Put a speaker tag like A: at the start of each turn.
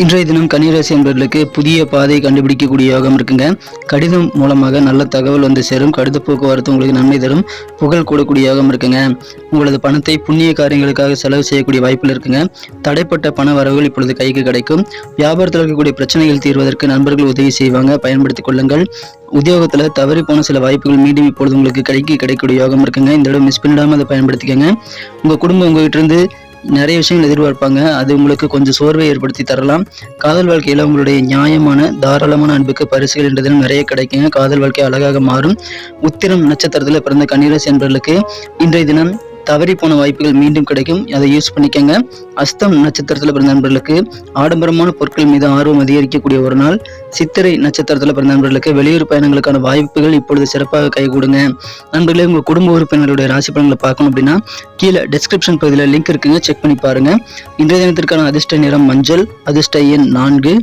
A: இன்றைய தினம் கன்னிராசி என்பவர்களுக்கு புதிய பாதை கண்டுபிடிக்கக்கூடிய யோகம் இருக்குங்க. கடிதம் மூலமாக நல்ல தகவல் வந்து சேரும். கடித போக்குவரத்து உங்களுக்கு நன்மை தரும். புகழ் கூடக்கூடிய யோகம் இருக்குங்க. உங்களது பணத்தை புண்ணிய காரியங்களுக்காக செலவு செய்யக்கூடிய வாய்ப்புகள் இருக்குங்க. தடைப்பட்ட பண வரவுகள் இப்பொழுது கைக்கு கிடைக்கும். வியாபாரத்தில் இருக்கக்கூடிய பிரச்சனைகள் தீர்வதற்கு நண்பர்கள் உதவி செய்வாங்க, பயன்படுத்திக் கொள்ளுங்கள். உத்தியோகத்துல தவறி போன சில வாய்ப்புகள் மீண்டும் இப்பொழுது உங்களுக்கு கிடைக்கக்கூடிய யோகம் இருக்குங்க. இந்த தடவை மிஸ் பண்ணிடாம அதை பயன்படுத்திக்கங்க. உங்க குடும்பம் உங்ககிட்ட இருந்து நிறைய விஷயங்கள் எதிர்பார்ப்பாங்க. அது உங்களுக்கு கொஞ்சம் சோர்வை ஏற்படுத்தி தரலாம். காதல் வாழ்க்கையில உங்களுடைய நியாயமான தாராளமான அன்புக்கு பரிசுகள் என்ற தினம் நிறைய கிடைக்குங்க. காதல் வாழ்க்கை அழகாக மாறும். உத்திரம் நட்சத்திரத்துல பிறந்த கன்னிராசி என்பவர்களுக்கு இன்றைய தினம் தவறி போன வாய்ப்புகள் மீண்டும் கிடைக்கும். அதை யூஸ் பண்ணிக்கங்க. அஸ்தம் நட்சத்திரத்துல பிறந்த நண்பர்களுக்கு ஆடம்பரமான பொருட்கள் மீது ஆர்வம் அதிகரிக்கக்கூடிய ஒரு நாள். சித்திரை நட்சத்திரத்துல பிறந்த நண்பர்களுக்கு வெளியூர் பயணங்களுக்கான வாய்ப்புகள் இப்பொழுது சிறப்பாக கைகூடுங்க. நண்பர்களே, உங்க குடும்ப உறுப்பினருடைய ராசி பலன்களை பார்க்கணும் அப்படின்னா கீழே டிஸ்கிரிப்ஷன் பகுதியில் லிங்க் இருக்குங்க, செக் பண்ணி பாருங்க. இன்றைய தினத்திற்கான அதிர்ஷ்ட நிறம் மஞ்சள், அதிர்ஷ்ட எண் 4.